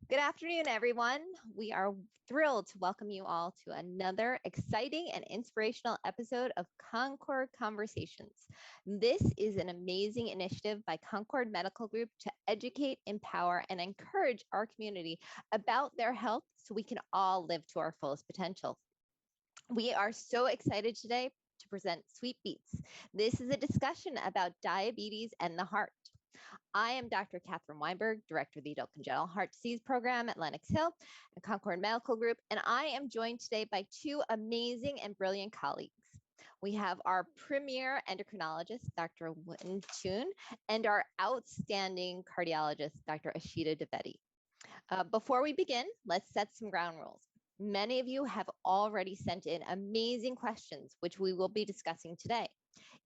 Good afternoon, everyone. We are thrilled to welcome you all to another exciting and inspirational episode of Concorde Conversations. This is an amazing initiative by Concorde Medical Group to educate, empower, and encourage our community about their health so we can all live to our fullest potential. We are so excited today to present Sweet Beats. This is a discussion about diabetes and the heart. I am Dr. Catherine Weinberg, Director of the Adult Congenital Heart Disease Program at Lenox Hill and Concorde Medical Group, and I am joined today by two amazing and brilliant colleagues. We have our premier endocrinologist, Dr. Wynn Htun, and our outstanding cardiologist, Dr. Aeshita Dwivedi. Before we begin, let's set some ground rules. Many of you have already sent in amazing questions, which we will be discussing today.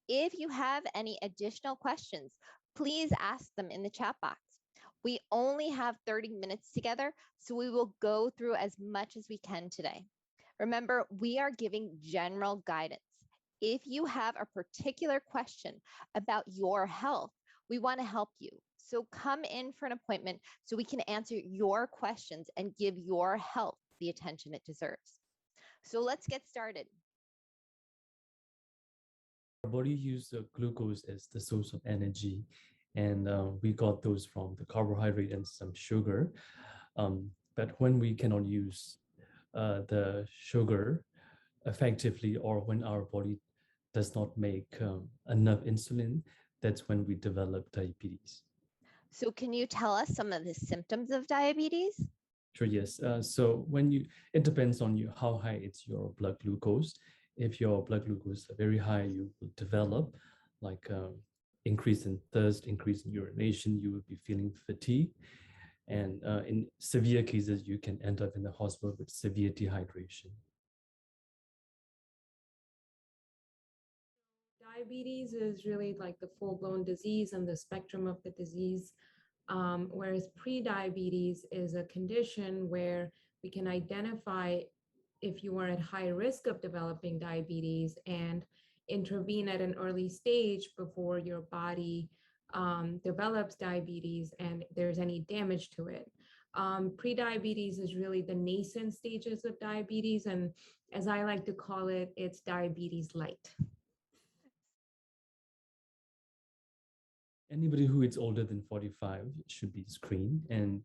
If you have any additional questions, please ask them in the chat box. We only have 30 minutes together, so we will go through as much as we can today. Remember, we are giving general guidance. If you have a particular question about your health, we want to help you. So come in for an appointment so we can answer your questions and give your health the attention it deserves. So let's get started. Our body uses glucose as the source of energy, and we got those from the carbohydrate and some sugar. But when we cannot use the sugar effectively, or when our body does not make enough insulin, that's when we develop diabetes. So can you tell us some of the symptoms of diabetes? Sure, yes. So it depends on you how high it's your blood glucose. If your blood glucose is very high, you will develop like increase in thirst, increase in urination. You will be feeling fatigue, and in severe cases, you can end up in the hospital with severe dehydration. Diabetes is really like the full-blown disease and the spectrum of the disease, whereas pre-diabetes is a condition where we can identify if you are at high risk of developing diabetes and intervene at an early stage before your body develops diabetes and there's any damage to it. Pre-diabetes is really the nascent stages of diabetes, and as I like to call it, it's diabetes light. Anybody who is older than 45 should be screened, and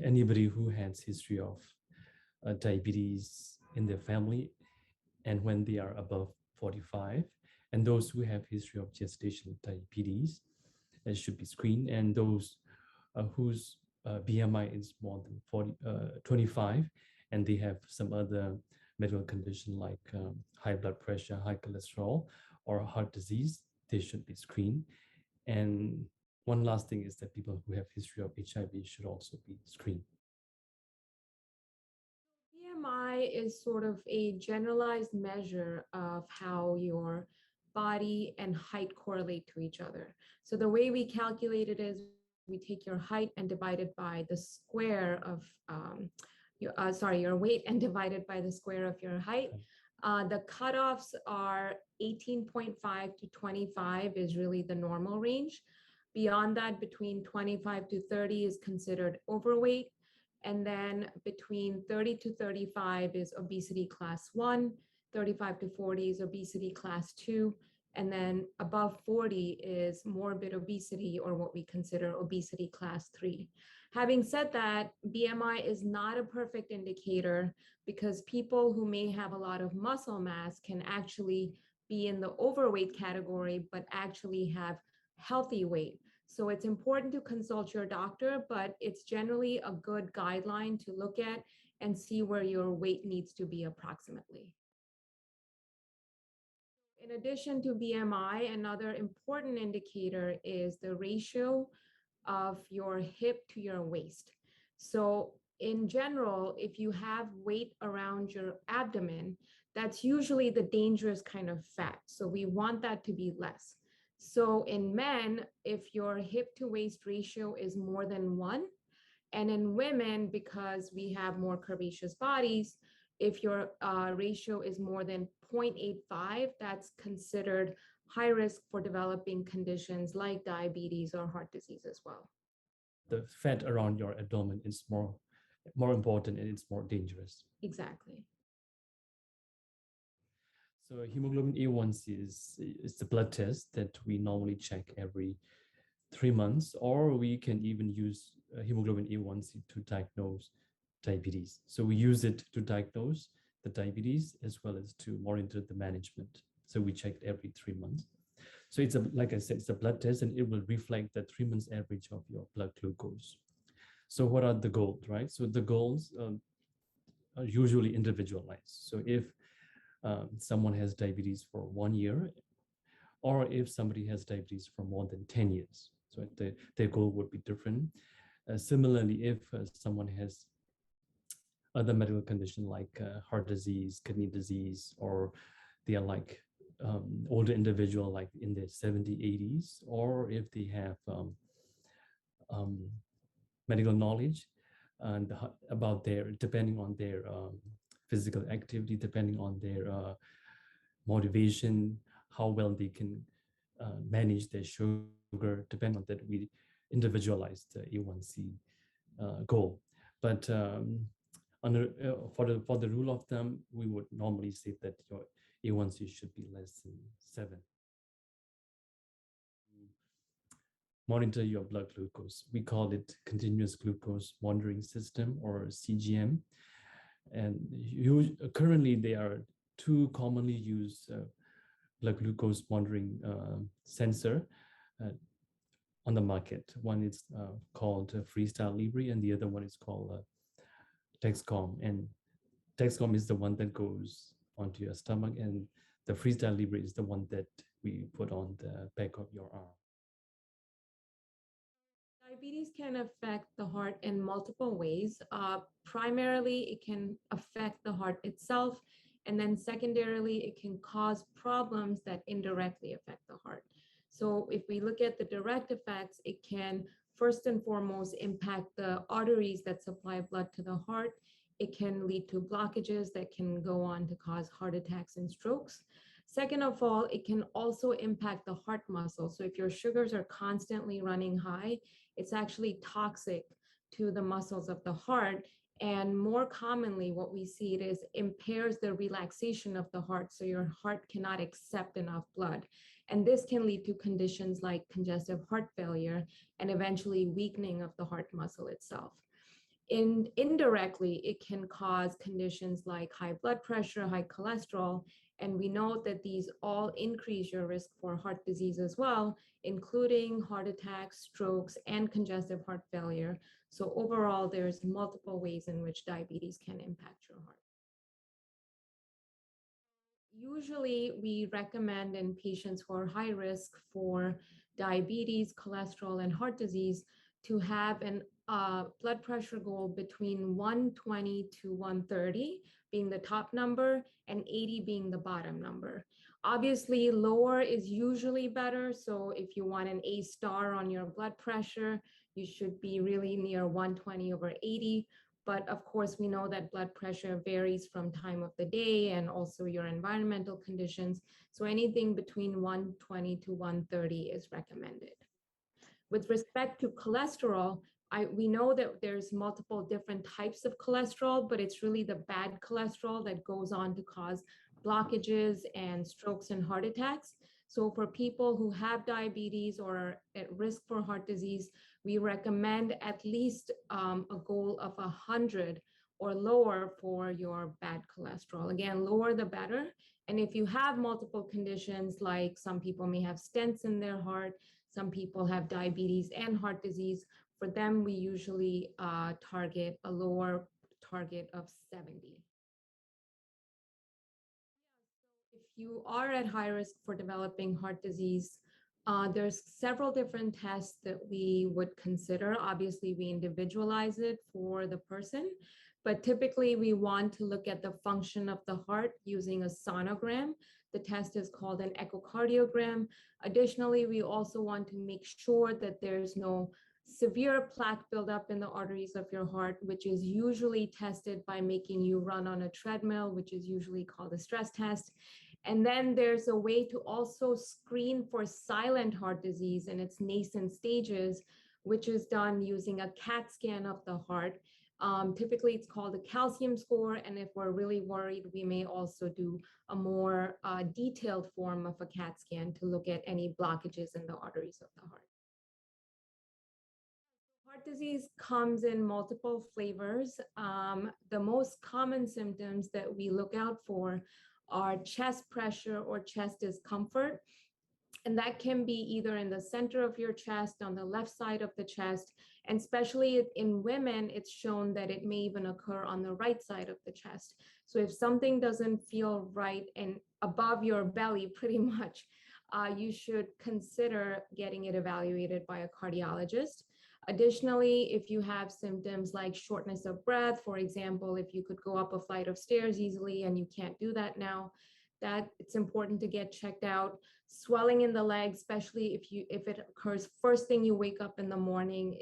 anybody who has history of diabetes in their family, and when they are above 45, and those who have history of gestational diabetes should be screened, and those whose BMI is more than 25, and they have some other medical condition like high blood pressure, high cholesterol, or heart disease, they should be screened. And one last thing is that people who have history of HIV should also be screened. BMI is sort of a generalized measure of how your body and height correlate to each other. So the way we calculate it is we take your height and divide it by the square of your weight and divided by the square of your height. The cutoffs are 18.5 to 25 is really the normal range. Beyond that, between 25 to 30 is considered overweight. And then between 30 to 35 is obesity class 1, 35 to 40 is obesity class 2, and then above 40 is morbid obesity, or what we consider obesity class 3. Having said that, BMI is not a perfect indicator because people who may have a lot of muscle mass can actually be in the overweight category, but actually have healthy weight. So it's important to consult your doctor, but it's generally a good guideline to look at and see where your weight needs to be approximately. In addition to BMI, another important indicator is the ratio of your hip to your waist. So in general, if you have weight around your abdomen, that's usually the dangerous kind of fat. So we want that to be less. So in men, if your hip to waist ratio is more than 1, and in women, because we have more curvaceous bodies, if your ratio is more than 0.85, that's considered high risk for developing conditions like diabetes or heart disease as well. the fat around your abdomen is more important and it's more dangerous. Exactly. So hemoglobin A1C is the blood test that we normally check every 3 months, or we can even use hemoglobin A1C to diagnose diabetes. So we use it to diagnose the diabetes as well as to monitor the management. So we check it every 3 months. So it's like I said, it's a blood test and it will reflect the 3 months average of your blood glucose. So what are the goals, right? So the goals are usually individualized. So if someone has diabetes for 1 year, or if somebody has diabetes for more than 10 years, so their goal would be different. Similarly, if someone has other medical condition like heart disease, kidney disease, or they are like older individual like in their 70s, 80s, or if they have um, medical knowledge and about their, depending on their physical activity, depending on their motivation, how well they can manage their sugar, depending on that, we individualize the A1C goal. But for the rule of thumb, we would normally say that your A1C should be less than 7. Monitor your blood glucose. We call it continuous glucose monitoring system, or CGM. And currently there are two commonly used blood glucose monitoring sensor on the market. One is called Freestyle Libre, and the other one is called Dexcom. And Dexcom is the one that goes onto your stomach, and the Freestyle Libre is the one that we put on the back of your arm. Diabetes can affect the heart in multiple ways. Primarily, it can affect the heart itself, and then secondarily, it can cause problems that indirectly affect the heart. So if we look at the direct effects, it can first and foremost impact the arteries that supply blood to the heart. It can lead to blockages that can go on to cause heart attacks and strokes. Second of all, it can also impact the heart muscle. So if your sugars are constantly running high, it's actually toxic to the muscles of the heart. And more commonly, what we see it is impairs the relaxation of the heart. So your heart cannot accept enough blood. And this can lead to conditions like congestive heart failure and eventually weakening of the heart muscle itself. Indirectly, it can cause conditions like high blood pressure, high cholesterol, and we know that these all increase your risk for heart disease as well, including heart attacks, strokes, and congestive heart failure. So overall, there's multiple ways in which diabetes can impact your heart. Usually, we recommend in patients who are high risk for diabetes, cholesterol, and heart disease to have an blood pressure goal between 120 to 130 being the top number and 80 being the bottom number. Obviously, lower is usually better. So if you want an A star on your blood pressure, you should be really near 120 over 80. But of course, we know that blood pressure varies from time of the day and also your environmental conditions. So anything between 120 to 130 is recommended. With respect to cholesterol, we know that there's multiple different types of cholesterol, but it's really the bad cholesterol that goes on to cause blockages and strokes and heart attacks. So for people who have diabetes or are at risk for heart disease, we recommend at least a goal of 100 or lower for your bad cholesterol. Again, lower the better. And if you have multiple conditions, like some people may have stents in their heart, some people have diabetes and heart disease, for them, we usually target a lower target of 70. If you are at high risk for developing heart disease, there's several different tests that we would consider. Obviously, we individualize it for the person, but typically we want to look at the function of the heart using a sonogram. The test is called an echocardiogram. Additionally, we also want to make sure that there's no severe plaque buildup in the arteries of your heart, which is usually tested by making you run on a treadmill, which is usually called a stress test. And then there's a way to also screen for silent heart disease in its nascent stages, which is done using a CAT scan of the heart. Typically, it's called a calcium score. And if we're really worried, we may also do a more detailed form of a CAT scan to look at any blockages in the arteries of the heart. Heart disease comes in multiple flavors. The most common symptoms that we look out for are chest pressure or chest discomfort. And that can be either in the center of your chest, on the left side of the chest, and especially in women, it's shown that it may even occur on the right side of the chest. So if something doesn't feel right and above your belly, pretty much, you should consider getting it evaluated by a cardiologist. Additionally, if you have symptoms like shortness of breath, for example, if you could go up a flight of stairs easily and you can't do that now, that it's important to get checked out. Swelling in the legs, especially if it occurs first thing you wake up in the morning,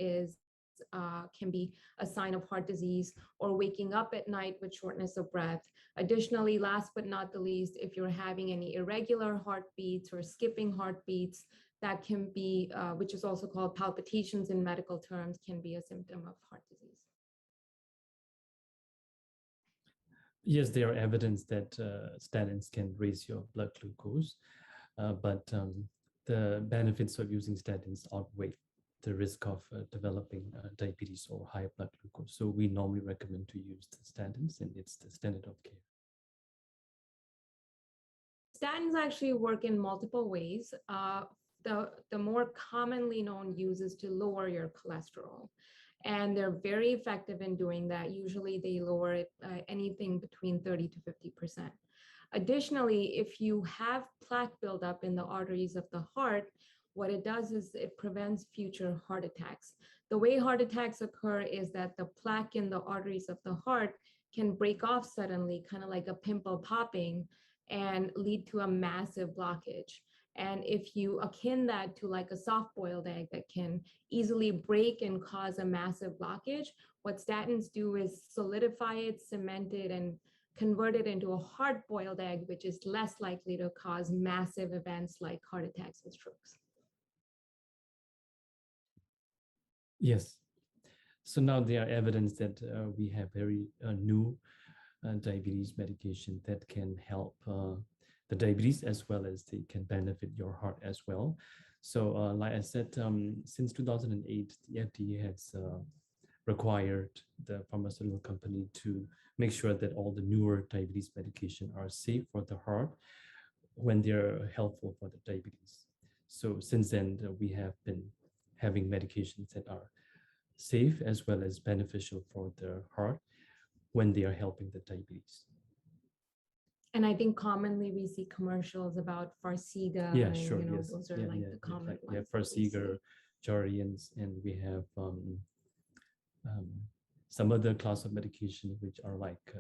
can be a sign of heart disease, or waking up at night with shortness of breath. Additionally, last but not the least, if you're having any irregular heartbeats or skipping heartbeats, that can be, which is also called palpitations in medical terms, can be a symptom of heart disease. Yes, there are evidence that statins can raise your blood glucose, but the benefits of using statins outweigh the risk of developing diabetes or high blood glucose. So we normally recommend to use the statins, and it's the standard of care. Statins actually work in multiple ways. The more commonly known use is to lower your cholesterol. And they're very effective in doing that. Usually they lower it anything between 30 to 50%. Additionally, if you have plaque buildup in the arteries of the heart, what it does is it prevents future heart attacks. The way heart attacks occur is that the plaque in the arteries of the heart can break off suddenly, kind of like a pimple popping, and lead to a massive blockage. And if you akin that to like a soft-boiled egg that can easily break and cause a massive blockage, what statins do is solidify it, cement it, and convert it into a hard-boiled egg, which is less likely to cause massive events like heart attacks and strokes. Yes. So now there are evidence that we have very new diabetes medication that can help the diabetes, as well as they can benefit your heart as well. So like I said, since 2008, the FDA has required the pharmaceutical company to make sure that all the newer diabetes medication are safe for the heart when they're helpful for the diabetes. So since then, we have been having medications that are safe as well as beneficial for the heart when they are helping the diabetes. And I think commonly we see commercials about Farxiga. Yeah, sure. And, yes. those are the common ones. Yeah, Farxiga, Jardiance, and we have some other class of medication which are like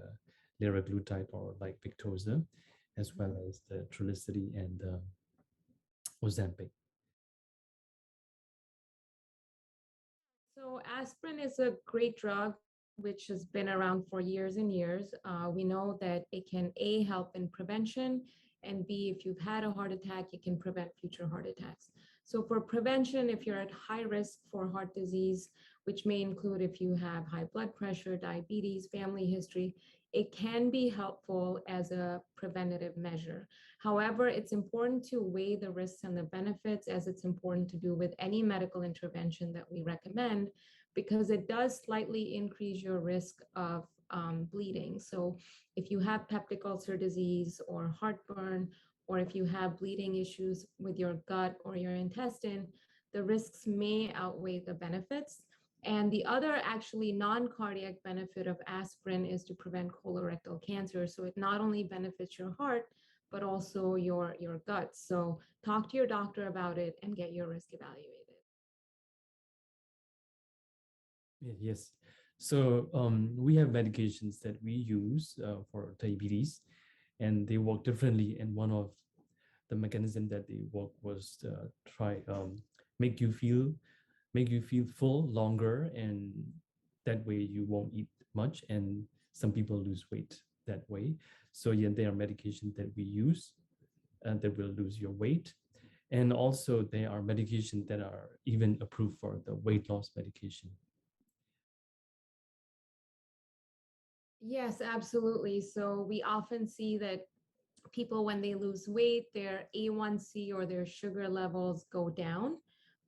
liraglutide or like Victoza, as well as the Trulicity and Ozempic. So aspirin is a great drug which has been around for years and years. We know that it can A, help in prevention, and B, if you've had a heart attack, it can prevent future heart attacks. So for prevention, if you're at high risk for heart disease, which may include if you have high blood pressure, diabetes, family history, it can be helpful as a preventative measure. However, it's important to weigh the risks and the benefits, as it's important to do with any medical intervention that we recommend, because it does slightly increase your risk of bleeding. So if you have peptic ulcer disease or heartburn, or if you have bleeding issues with your gut or your intestine, the risks may outweigh the benefits. And the other actually non-cardiac benefit of aspirin is to prevent colorectal cancer. So it not only benefits your heart, but also your gut. So talk to your doctor about it and get your risk evaluated. Yes. So we have medications that we use for diabetes, and they work differently. And one of the mechanism that they work was to try make you feel full longer, and that way you won't eat much. And some people lose weight that way. So yeah, there are medications that we use that will lose your weight. And also there are medications that are even approved for the weight loss medication. Yes, absolutely. So we often see that people, when they lose weight, their A1C or their sugar levels go down.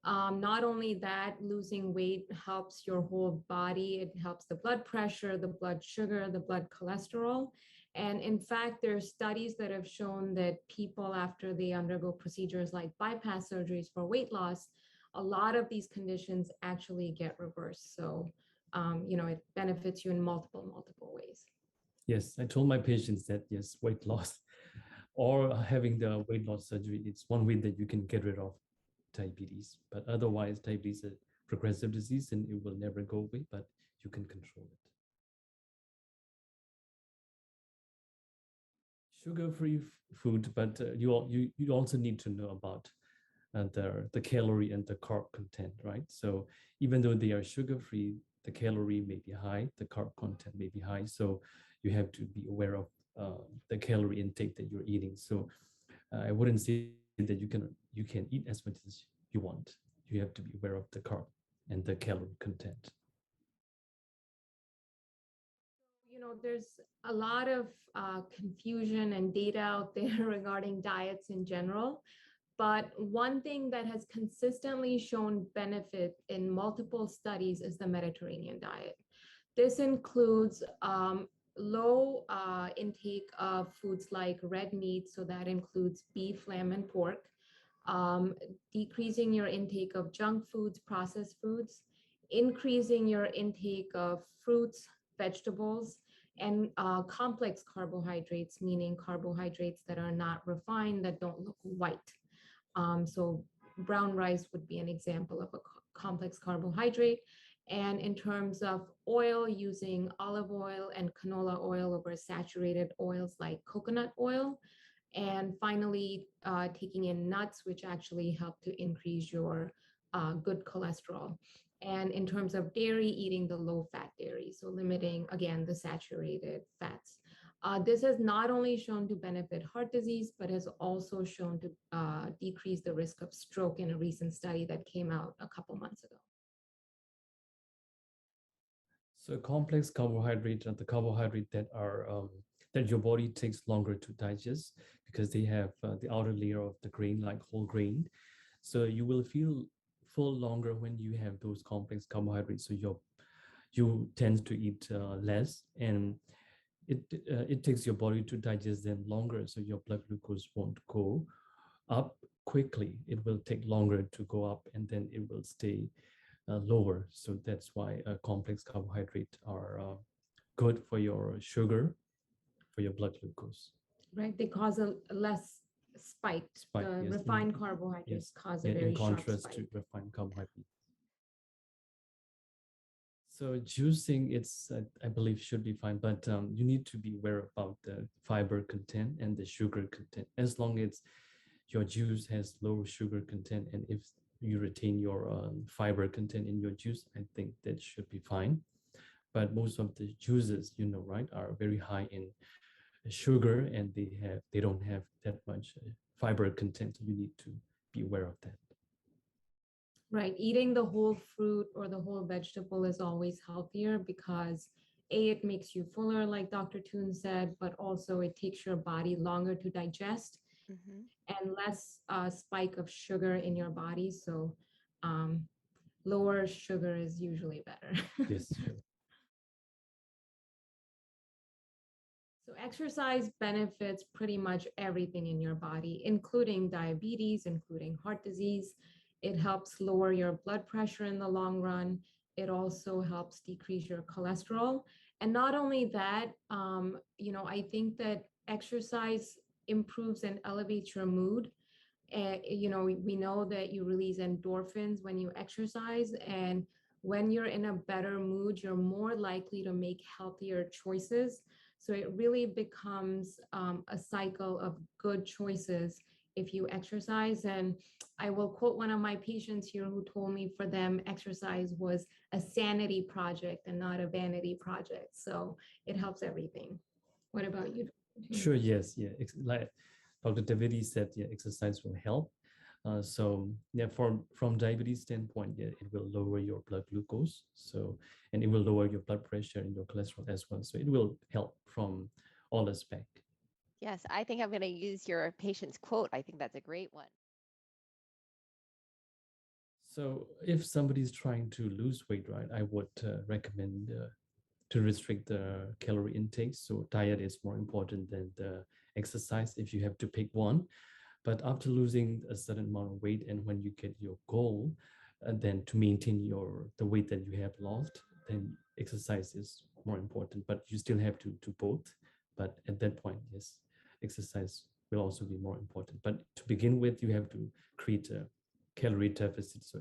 Not only that, losing weight helps your whole body. It helps the blood pressure, the blood sugar, the blood cholesterol. And in fact, there are studies that have shown that people, after they undergo procedures like bypass surgeries for weight loss, a lot of these conditions actually get reversed. So, it benefits you in multiple ways. Yes, I told my patients that yes, weight loss or having the weight loss surgery, it's one way that you can get rid of diabetes. But otherwise, diabetes is a progressive disease and it will never go away, but you can control it. Sugar-free food, but you also need to know about the calorie and the carb content, right? So even though they are sugar-free, the calorie may be high, the carb content may be high. So you have to be aware of the calorie intake that you're eating. So I wouldn't say that you can eat as much as you want. You have to be aware of the carb and the calorie content. There's a lot of confusion and data out there regarding diets in general. But one thing that has consistently shown benefit in multiple studies is the Mediterranean diet. This includes low intake of foods like red meat, so that includes beef, lamb, and pork, decreasing your intake of junk foods, processed foods, increasing your intake of fruits, vegetables, and complex carbohydrates, meaning carbohydrates that are not refined, that don't look white. So brown rice would be an example of a complex carbohydrate. And in terms of oil, using olive oil and canola oil over saturated oils like coconut oil. And finally, taking in nuts, which actually help to increase your good cholesterol. And in terms of dairy, eating the low-fat dairy, so limiting, again, the saturated fats. This has not only shown to benefit heart disease, but has also shown to decrease the risk of stroke in a recent study that came out a couple months ago. So complex carbohydrates are the carbohydrates that are that your body takes longer to digest because they have the outer layer of the grain, like whole grain. So you will feel full longer when you have those complex carbohydrates. So you tend to eat less, and it takes your body to digest them longer. So your blood glucose won't go up quickly. It will take longer to go up, and then it will stay lower. So that's why complex carbohydrates are good for your sugar, for your blood glucose. Right, they cause a less spike. The Yes, refined carbohydrates cause a in very sharp contrast spike. to refined carbohydrates. So juicing, it's I believe should be fine, but you need to be aware about the fiber content and the sugar content. As long as your juice has low sugar content, and if you retain your fiber content in your juice, I think that should be fine. But most of the juices, right, are very high in sugar, and they don't have that much fiber content. So you need to be aware of that. Right, eating the whole fruit or the whole vegetable is always healthier because it makes you fuller, like Dr. Htun said, but also it takes your body longer to digest and less spike of sugar in your body. So lower sugar is usually better. Yes, sure. So exercise benefits pretty much everything in your body, including diabetes, including heart disease. It helps lower your blood pressure in the long run. It also helps decrease your cholesterol. And not only that, I think that exercise improves and elevates your mood. We know that you release endorphins when you exercise, and when you're in a better mood, you're more likely to make healthier choices. So it really becomes a cycle of good choices if you exercise. And I will quote one of my patients here who told me for them, exercise was a sanity project and not a vanity project. So it helps everything. What about you? Sure, yes, yeah. Like Dr. Dwivedi said, yeah, exercise will help. So yeah, from diabetes standpoint, yeah, it will lower your blood glucose. So and it will lower your blood pressure and your cholesterol as well. So it will help from all aspects. Yes, I think I'm going to use your patient's quote. I think that's a great one. So if somebody is trying to lose weight, right, I would recommend to restrict the calorie intake. So diet is more important than the exercise if you have to pick one. But after losing a certain amount of weight and when you get your goal, then to maintain the weight that you have lost, then exercise is more important. But you still have to do both. But at that point, yes, exercise will also be more important. But to begin with, you have to create a calorie deficit. So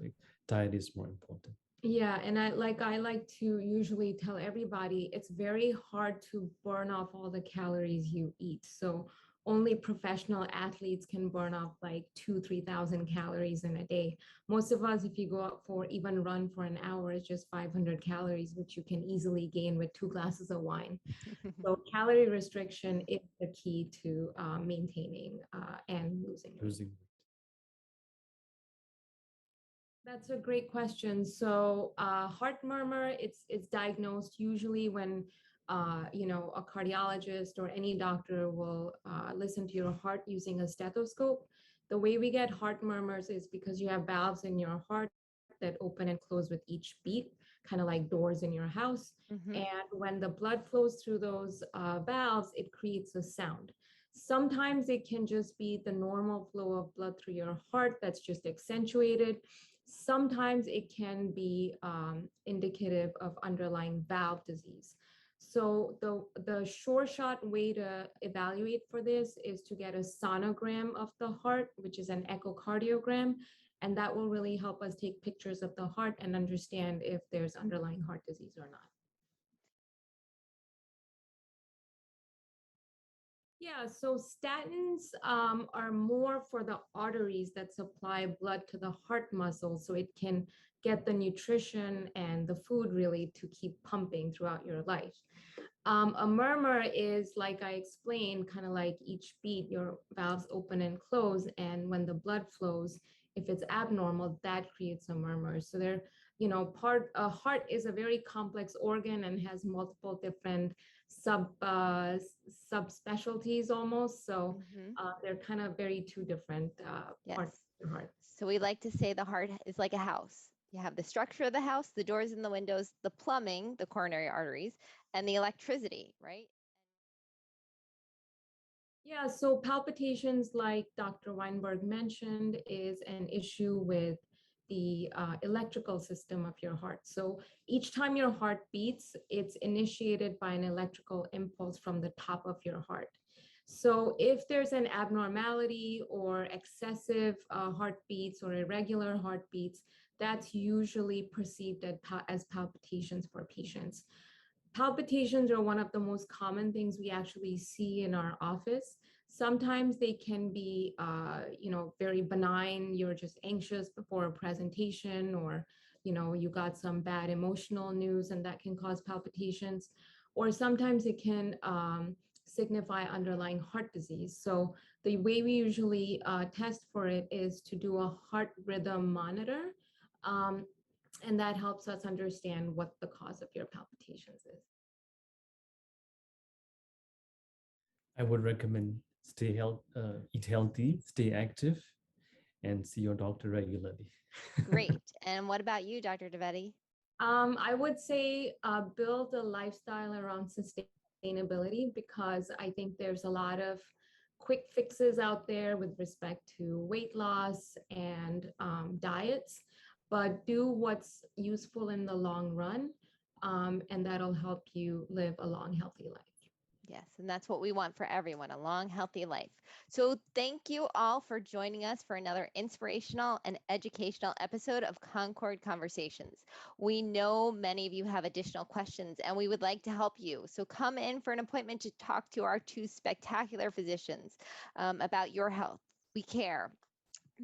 diet is more important. Yeah, and I like to usually tell everybody it's very hard to burn off all the calories you eat. So only professional athletes can burn off like 2, 3,000 calories in a day. Most of us, if you go out for even run for an hour, it's just 500 calories, which you can easily gain with 2 glasses of wine. So calorie restriction is the key to maintaining and losing weight. Losing weight. That's a great question. So heart murmur, it's diagnosed usually when a cardiologist or any doctor will listen to your heart using a stethoscope. The way we get heart murmurs is because you have valves in your heart that open and close with each beat, kind of like doors in your house. Mhm. And when the blood flows through those valves, it creates a sound. Sometimes it can just be the normal flow of blood through your heart that's just accentuated. Sometimes it can be indicative of underlying valve disease. So the sure shot way to evaluate for this is to get a sonogram of the heart, which is an echocardiogram, and that will really help us take pictures of the heart and understand if there's underlying heart disease or not. Yeah, so statins are more for the arteries that supply blood to the heart muscle so it can get the nutrition and the food really to keep pumping throughout your life. A murmur is, like I explained, kind of like each beat, your valves open and close. And when the blood flows, if it's abnormal, that creates a murmur. So a heart is a very complex organ and has multiple different subspecialties almost. So Mhm. they're kind of very two different parts Yes. of the heart. So we like to say the heart is like a house. You have the structure of the house, the doors and the windows, the plumbing, the coronary arteries, and the electricity, right? Yeah, so palpitations, like Dr. Weinberg mentioned, is an issue with the electrical system of your heart. So each time your heart beats, it's initiated by an electrical impulse from the top of your heart. So if there's an abnormality or excessive heartbeats or irregular heartbeats, that's usually perceived as palpitations for patients. Palpitations are one of the most common things we actually see in our office. Sometimes they can be, very benign. You're just anxious before a presentation, or, you got some bad emotional news and that can cause palpitations. Or sometimes it can signify underlying heart disease. So the way we usually test for it is to do a heart rhythm monitor. Um, and that helps us understand what the cause of your palpitations is. I would recommend eat healthy, stay active, and see your doctor regularly. Great. And what about you, Dr. Dwivedi? I would say build a lifestyle around sustainability, because I think there's a lot of quick fixes out there with respect to weight loss and diets, but do what's useful in the long run, and that'll help you live a long, healthy life. Yes, and that's what we want for everyone, a long, healthy life. So, thank you all for joining us for another inspirational and educational episode of Concorde Conversations. We know many of you have additional questions and we would like to help you. So, come in for an appointment to talk to our two spectacular physicians about your health. We care.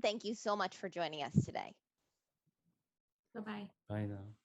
Thank you so much for joining us today. Bye-bye. Bye now.